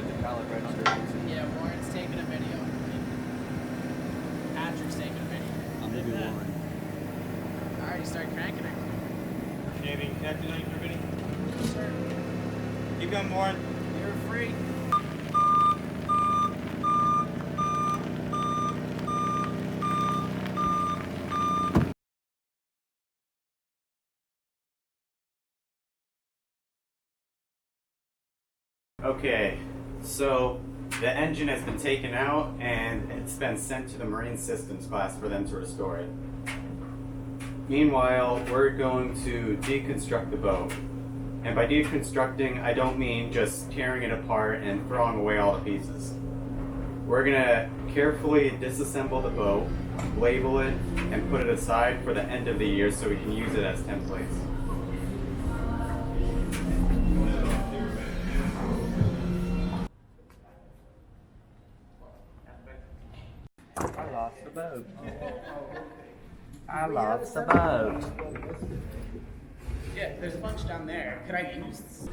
hit the pallet right under it. Yeah, Warren's taking a video. Patrick's taking a video. Maybe Warren. Alright, you start cranking it. Anything connected on your video? Sure. Keep going, Warren. You're free. Okay, so the engine has been taken out and it's been sent to the Marine Systems class for them to restore it. Meanwhile, we're going to deconstruct the boat. And by deconstructing, I don't mean just tearing it apart and throwing away all the pieces. We're gonna carefully disassemble the boat, label it, and put it aside for the end of the year so we can use it as templates. I lost the boat. I lost the boat. Yeah, there's a bunch down there. Could I use this?